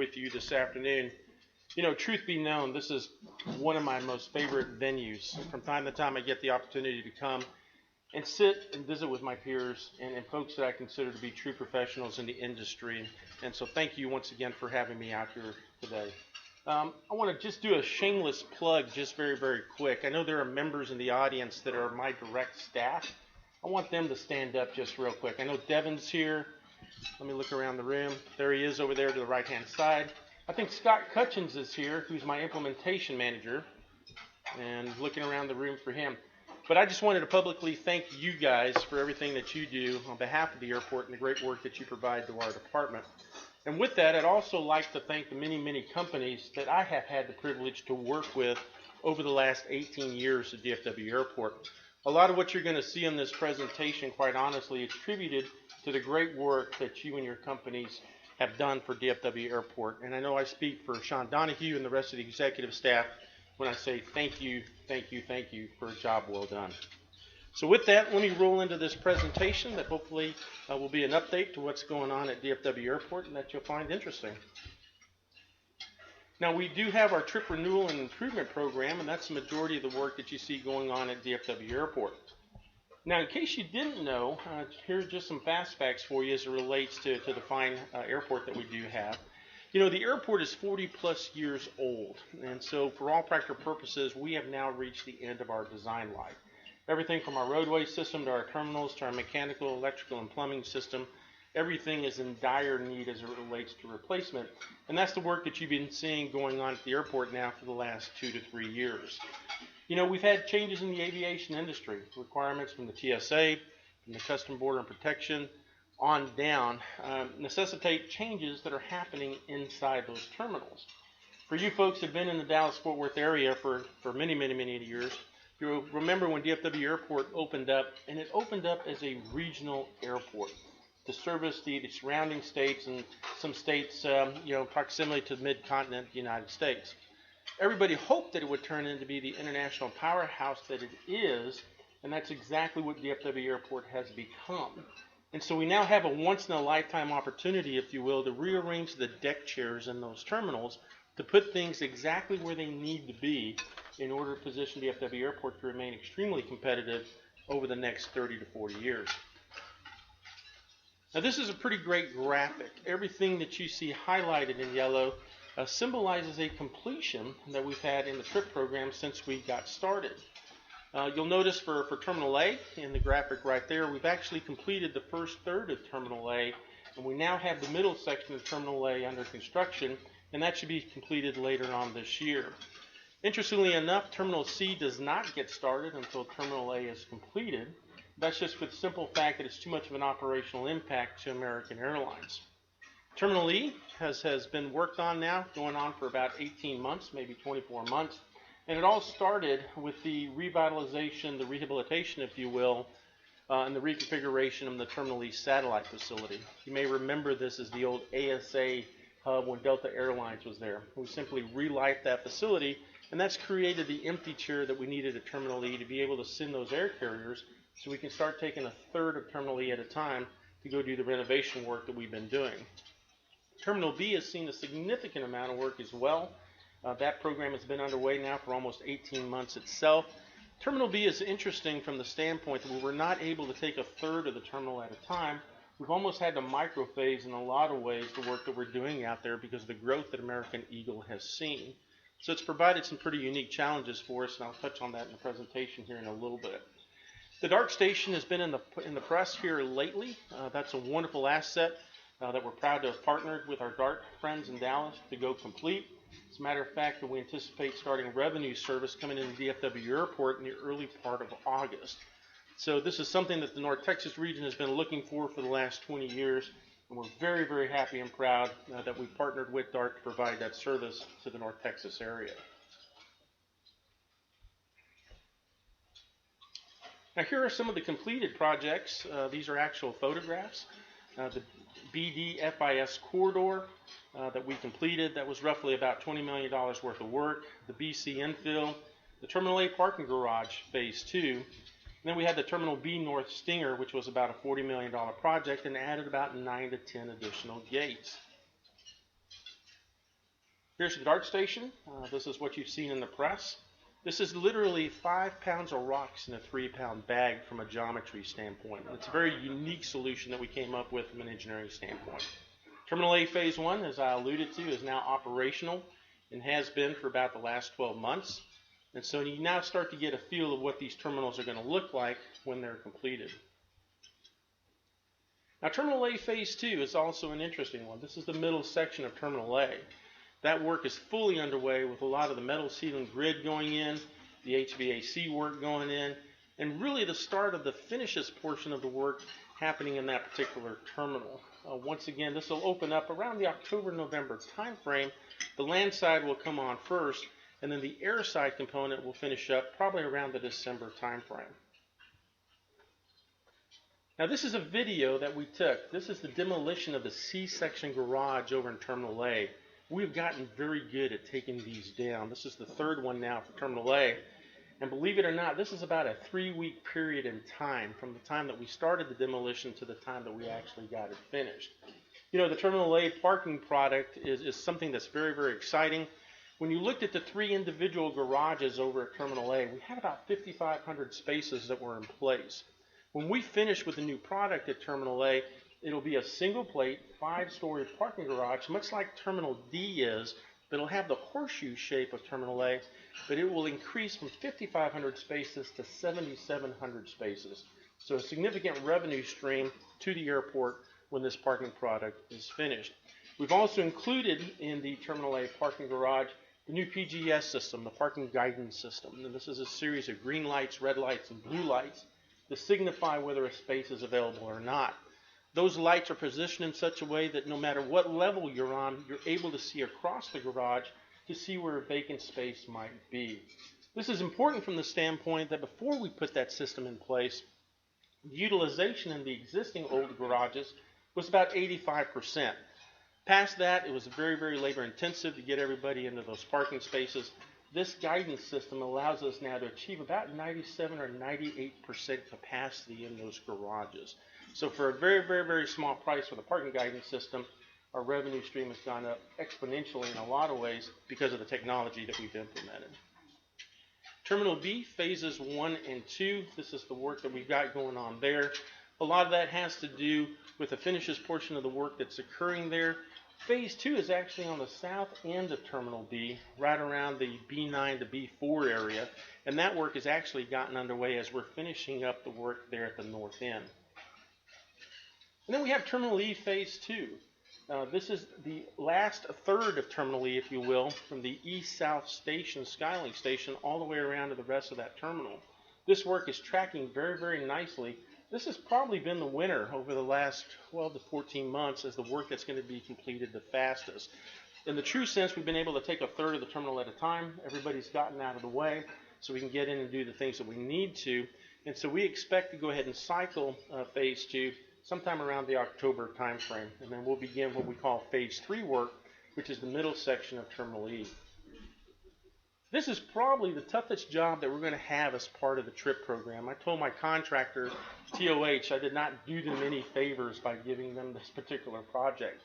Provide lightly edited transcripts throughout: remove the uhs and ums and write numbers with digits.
with you this afternoon. You know, truth be known, this is one of my most favorite venues. From time to time, I get the opportunity to come and sit and visit with my peers and folks that I consider to be true professionals in the industry. And so thank you once again for having me out here today. I want to just do a shameless plug just very, very quick. I know there are members in the audience that are my direct staff. I want them to stand up just real quick. I know Devin's here. Let me look around the room. There he is over there to the right-hand side. I think Scott Cutchins is here, who's my implementation manager, and looking around the room for him. But I just wanted to publicly thank you guys for everything that you do on behalf of the airport and the great work that you provide to our department. And with that, I'd also like to thank the many, many companies that I have had the privilege to work with over the last 18 years at DFW Airport. A lot of what you're going to see in this presentation, quite honestly, is attributed to the great work that you and your companies have done for DFW Airport. And I know I speak for Sean Donahue and the rest of the executive staff when I say thank you, thank you, thank you for a job well done. So with that, let me roll into this presentation that hopefully will be an update to what's going on at DFW Airport and that you'll find interesting. Now, we do have our trip renewal and improvement program, and that's the majority of the work that you see going on at DFW Airport. Now, in case you didn't know, here's just some fast facts for you as it relates to the fine airport that we do have. You know, the airport is 40 plus years old, and so for all practical purposes, we have now reached the end of our design life. Everything from our roadway system to our terminals to our mechanical, electrical, and plumbing system, everything is in dire need as it relates to replacement, and that's the work that you've been seeing going on at the airport now for the last 2 to 3 years. You know, we've had changes in the aviation industry, requirements from the TSA, from the Customs Border and Protection, on down, necessitate changes that are happening inside those terminals. For you folks who have been in the Dallas-Fort Worth area for many, many, many years, you'll remember when DFW Airport opened up, and it opened up as a regional airport to service the surrounding states and some states, you know, proximity to the mid-continent of the United States. Everybody hoped that it would turn into be the international powerhouse that it is, and that's exactly what DFW Airport has become. And so we now have a once-in-a-lifetime opportunity, if you will, to rearrange the deck chairs in those terminals to put things exactly where they need to be in order to position DFW Airport to remain extremely competitive over the next 30 to 40 years. Now, this is a pretty great graphic. Everything that you see highlighted in yellow symbolizes a completion that we've had in the trip program since we got started. You'll notice for Terminal A in the graphic right there, we've actually completed the first third of Terminal A, and we now have the middle section of Terminal A under construction, and that should be completed later on this year. Interestingly enough, Terminal C does not get started until Terminal A is completed. That's just for the simple fact that it's too much of an operational impact to American Airlines. Terminal E has been worked on now, going on for about 18 months, maybe 24 months. And it all started with the revitalization, the rehabilitation, if you will, and the reconfiguration of the Terminal E satellite facility. You may remember this as the old ASA hub when Delta Airlines was there. We simply relight that facility, and that's created the empty chair that we needed at Terminal E to be able to send those air carriers so we can start taking a third of Terminal E at a time to go do the renovation work that we've been doing. Terminal B has seen a significant amount of work as well. That program has been underway now for almost 18 months itself. Terminal B is interesting from the standpoint that we were not able to take a third of the terminal at a time. We've almost had to microphase in a lot of ways the work that we're doing out there because of the growth that American Eagle has seen. So it's provided some pretty unique challenges for us, and I'll touch on that in the presentation here in a little bit. The DART station has been in the press here lately. That's a wonderful asset that we're proud to have partnered with our DART friends in Dallas to go complete. As a matter of fact, we anticipate starting revenue service coming into DFW Airport in the early part of August. So this is something that the North Texas region has been looking for the last 20 years, and we're very, very happy and proud that we partnered with DART to provide that service to the North Texas area. Now, here are some of the completed projects. These are actual photographs. The BDFIS corridor that we completed, that was roughly about $20 million worth of work. The BC infill, the Terminal A parking garage, phase 2. And then we had the Terminal B North Stinger, which was about a $40 million project and added about 9 to 10 additional gates. Here's the dart station. This is what you've seen in the press. This is literally 5 pounds of rocks in a 3-pound bag from a geometry standpoint. It's a very unique solution that we came up with from an engineering standpoint. Terminal A Phase 1, as I alluded to, is now operational and has been for about the last 12 months. And so you now start to get a feel of what these terminals are going to look like when they're completed. Now, Terminal A Phase 2 is also an interesting one. This is the middle section of Terminal A. That work is fully underway with a lot of the metal ceiling grid going in, the HVAC work going in, and really the start of the finishes portion of the work happening in that particular terminal. Once again, this will open up around the October-November time frame. The land side will come on first, and then the air side component will finish up probably around the December time frame. Now, this is a video that we took. This is the demolition of the C-section garage over in Terminal A. We've gotten very good at taking these down. This is the third one now for Terminal A. And believe it or not, this is about a 3-week period in time from the time that we started the demolition to the time that we actually got it finished. You know, the Terminal A parking product is something that's very, very exciting. When you looked at the 3 individual garages over at Terminal A, we had about 5,500 spaces that were in place. When we finish with the new product at Terminal A, it'll be a single plate, 5-story parking garage, much like Terminal D is, but it'll have the horseshoe shape of Terminal A, but it will increase from 5,500 spaces to 7,700 spaces. So a significant revenue stream to the airport when this parking product is finished. We've also included in the Terminal A parking garage the new PGS system, the parking guidance system. And this is a series of green lights, red lights, and blue lights to signify whether a space is available or not. Those lights are positioned in such a way that no matter what level you're on, you're able to see across the garage to see where a vacant space might be. This is important from the standpoint that before we put that system in place, the utilization in the existing old garages was about 85%. Past that, it was very, very labor intensive to get everybody into those parking spaces. This guidance system allows us now to achieve about 97 or 98% capacity in those garages. So for a very, very, very small price for the parking guidance system, our revenue stream has gone up exponentially in a lot of ways because of the technology that we've implemented. Terminal B, phases 1 and 2, this is the work that we've got going on there. A lot of that has to do with the finishes portion of the work that's occurring there. Phase 2 is actually on the south end of Terminal B, right around the B9 to B4 area, and that work has actually gotten underway as we're finishing up the work there at the north end. And then we have Terminal E Phase 2. This is the last third of Terminal E, if you will, from the east-south station, Skylink station, all the way around to the rest of that terminal. This work is tracking very, very nicely. This has probably been the winner over the last 12 to 14 months as the work that's going to be completed the fastest. In the true sense, we've been able to take a third of the terminal at a time. Everybody's gotten out of the way so we can get in and do the things that we need to. And so we expect to go ahead and cycle Phase 2 sometime around the October time frame. And then we'll begin what we call Phase 3 work, which is the middle section of Terminal E. This is probably the toughest job that we're going to have as part of the TRIP program. I told my contractor, TOH, I did not do them any favors by giving them this particular project.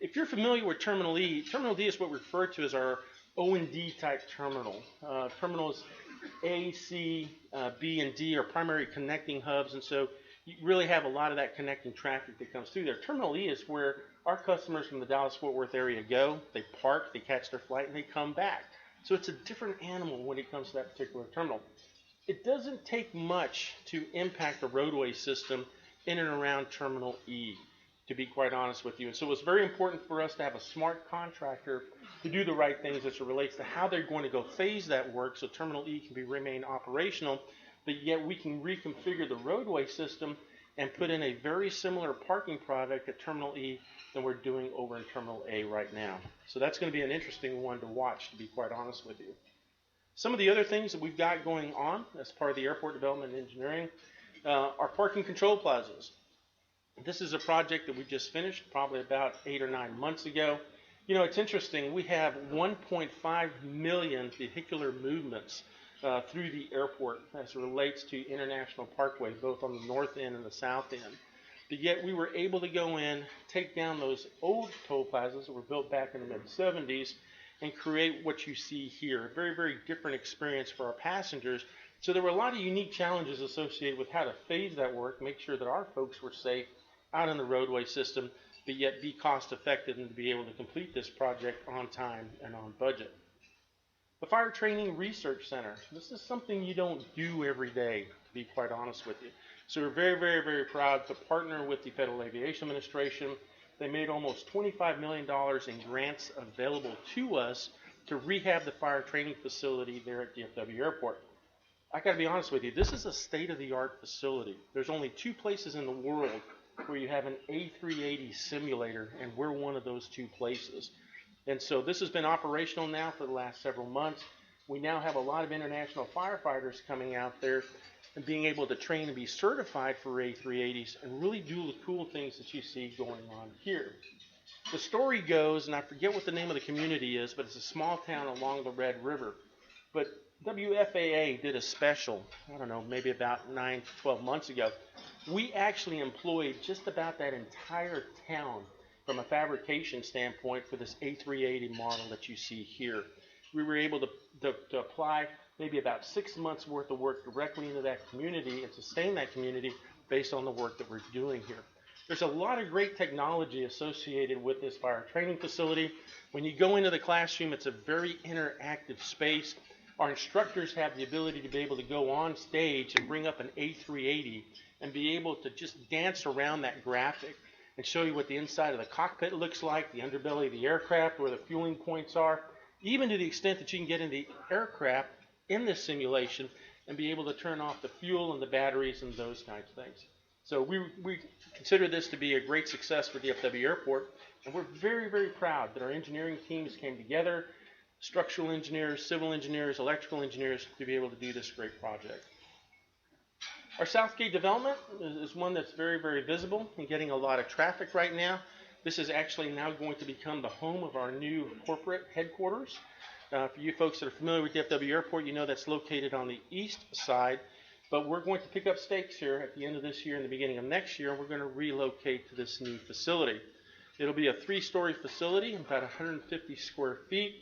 If you're familiar with Terminal E, Terminal D is what we refer to as our O&D type terminal. Terminals A, C, B, and D are primary connecting hubs, and so you really have a lot of that connecting traffic that comes through there. Terminal E is where our customers from the Dallas-Fort Worth area go, they park, they catch their flight, and they come back. So it's a different animal when it comes to that particular terminal. It doesn't take much to impact the roadway system in and around Terminal E, to be quite honest with you. And so it's very important for us to have a smart contractor to do the right things as it relates to how they're going to go phase that work so Terminal E can remain operational, but yet we can reconfigure the roadway system and put in a very similar parking product at Terminal E than we're doing over in Terminal A right now. So that's going to be an interesting one to watch, to be quite honest with you. Some of the other things that we've got going on as part of the airport development and engineering are parking control plazas. This is a project that we just finished probably about 8 or 9 months ago. You know, it's interesting. We have 1.5 million vehicular movements through the airport as it relates to International Parkway, both on the north end and the south end. But yet we were able to go in, take down those old toll plazas that were built back in the mid-70s, and create what you see here. A very, very different experience for our passengers. So there were a lot of unique challenges associated with how to phase that work, make sure that our folks were safe out in the roadway system, but yet be cost effective and to be able to complete this project on time and on budget. The Fire Training Research Center. This is something you don't do every day, to be quite honest with you. So we're very, very, very proud to partner with the Federal Aviation Administration. They made almost $25 million in grants available to us to rehab the fire training facility there at DFW Airport. I got to be honest with you, this is a state-of-the-art facility. There's only 2 places in the world where you have an A380 simulator, and we're one of those 2 places. And so this has been operational now for the last several months. We now have a lot of international firefighters coming out there and being able to train and be certified for A380s and really do the cool things that you see going on here. The story goes, and I forget what the name of the community is, but it's a small town along the Red River. But WFAA did a special, I don't know, maybe about 9 to 12 months ago. We actually employed just about that entire town from a fabrication standpoint for this A380 model that you see here. We were able to apply maybe about 6 months worth of work directly into that community and sustain that community based on the work that we're doing here. There's a lot of great technology associated with this fire training facility. When you go into the classroom, it's a very interactive space. Our instructors have the ability to be able to go on stage and bring up an A380 and be able to just dance around that graphic and show you what the inside of the cockpit looks like, the underbelly of the aircraft, where the fueling points are, even to the extent that you can get in the aircraft in this simulation and be able to turn off the fuel and the batteries and those kinds of things. So we consider this to be a great success for DFW Airport, and we're very, very proud that our engineering teams came together, structural engineers, civil engineers, electrical engineers, to be able to do this great project. Our Southgate development is one that's very, very visible and getting a lot of traffic right now. This is actually now going to become the home of our new corporate headquarters. For you folks that are familiar with DFW Airport, you know that's located on the east side, but we're going to pick up stakes here at the end of this year and the beginning of next year, and we're going to relocate to this new facility. It'll be a 3-story facility, about 150 square feet.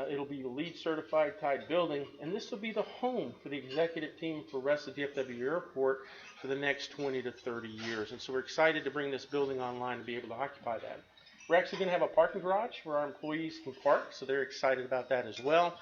It'll be a LEED certified type building, and this will be the home for the executive team for the rest of DFW Airport for the next 20 to 30 years. And so we're excited to bring this building online and be able to occupy that. We're actually going to have a parking garage where our employees can park, so they're excited about that as well.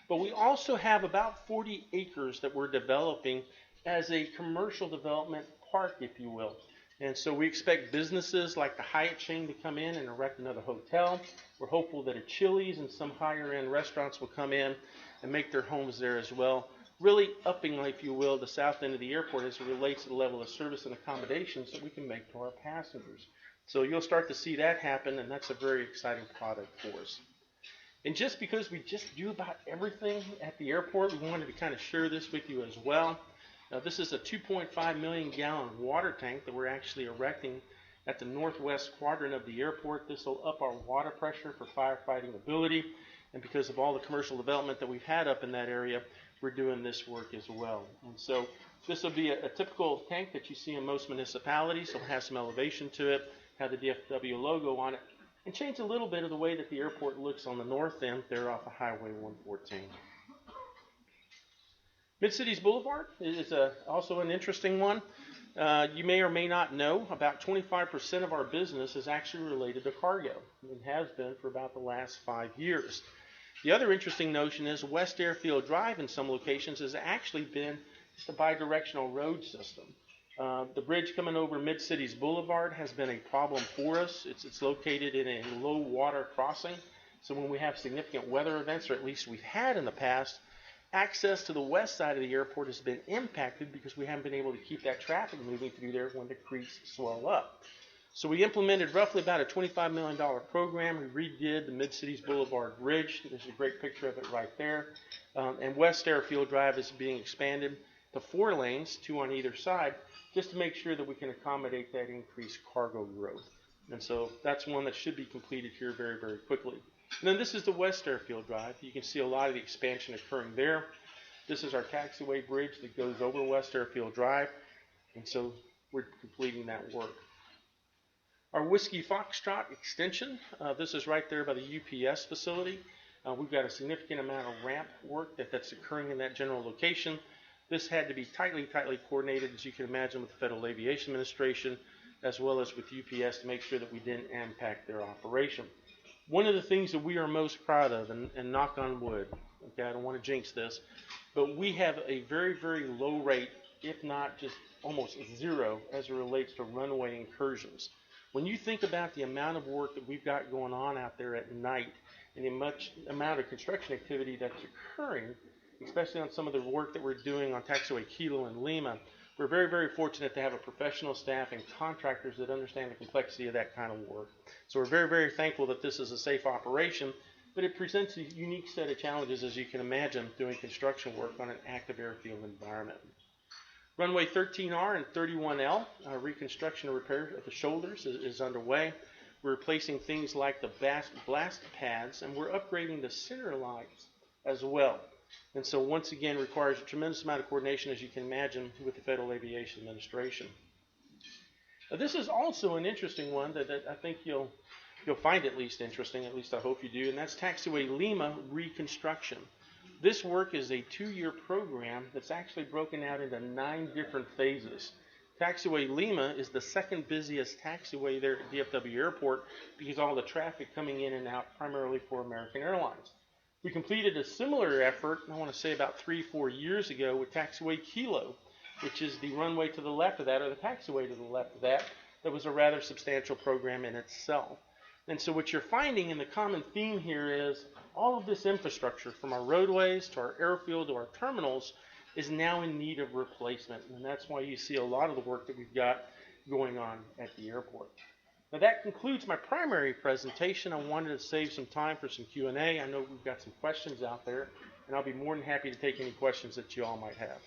But we also have about 40 acres that we're developing as a commercial development park, if you will. And so we expect businesses like the Hyatt chain to come in and erect another hotel. We're hopeful that a Chili's and some higher end restaurants will come in and make their homes there as well. Really upping, if you will, the south end of the airport as it relates to the level of service and accommodations that we can make to our passengers. So you'll start to see that happen, and that's a very exciting product for us. And just because we just do about everything at the airport, we wanted to kind of share this with you as well. Now, this is a 2.5 million gallon water tank that we're actually erecting at the northwest quadrant of the airport. This will up our water pressure for firefighting ability, and because of all the commercial development that we've had up in that area, we're doing this work as well. And so this will be a typical tank that you see in most municipalities. It'll have some elevation to it, have the DFW logo on it, and change a little bit of the way that the airport looks on the north end there off of Highway 114. Mid-Citys Boulevard is also an interesting one. You may or may not know about 25% of our business is actually related to cargo, and has been for about the last 5 years. The other interesting notion is West Airfield Drive in some locations has actually been just a bidirectional road system. The bridge coming over Mid-Citys Boulevard has been a problem for us. It's located in a low water crossing, so when we have significant weather events, or at least we've had in the past, access to the west side of the airport has been impacted because we haven't been able to keep that traffic moving through there when the creeks swell up. So we implemented roughly about a $25 million program. We redid the Mid-Citys Boulevard Bridge. There's a great picture of it right there. And West Airfield Drive is being expanded to 4 lanes, 2 on either side, just to make sure that we can accommodate that increased cargo growth. And so that's one that should be completed here very, very quickly. And then this is the West Airfield Drive. You can see a lot of the expansion occurring there. This is our Taxiway Bridge that goes over West Airfield Drive. And so we're completing that work. Our Whiskey Foxtrot extension, this is right there by the UPS facility. We've got a significant amount of ramp work that's occurring in that general location. This had to be tightly coordinated, as you can imagine, with the Federal Aviation Administration, as well as with UPS, to make sure that we didn't impact their operation. One of the things that we are most proud of, and knock on wood, okay, I don't want to jinx this, but we have a very low rate, if not just almost zero, as it relates to runway incursions. When you think about the amount of work that we've got going on out there at night, and the amount of construction activity that's occurring, especially on some of the work that we're doing on Taxiway Kilo and Lima, we're very fortunate to have a professional staff and contractors that understand the complexity of that kind of work. So we're very thankful that this is a safe operation, but it presents a unique set of challenges, as you can imagine, doing construction work on an active airfield environment. Runway 13R and 31L, reconstruction and repair of the shoulders is underway. We're replacing things like the blast pads, and we're upgrading the center lines as well. And so once again requires a tremendous amount of coordination, as you can imagine, with the Federal Aviation Administration. This is also an interesting one that I think you'll find at least interesting, at least I hope you do, and that's Taxiway Lima reconstruction. This work is a 2-year program that's actually broken out into 9 different phases. Taxiway Lima is the second busiest taxiway there at DFW Airport because all the traffic coming in and out primarily for American Airlines. We completed a similar effort, I want to say about 3-4 years ago, with Taxiway Kilo, which is the runway to the left of that, or the taxiway to the left of that. That was a rather substantial program in itself. And so what you're finding in the common theme here is all of this infrastructure, from our roadways to our airfield to our terminals, is now in need of replacement. And that's why you see a lot of the work that we've got going on at the airport. Now that concludes my primary presentation. I wanted to save some time for some Q&A. I know we've got some questions out there, and I'll be more than happy to take any questions that you all might have.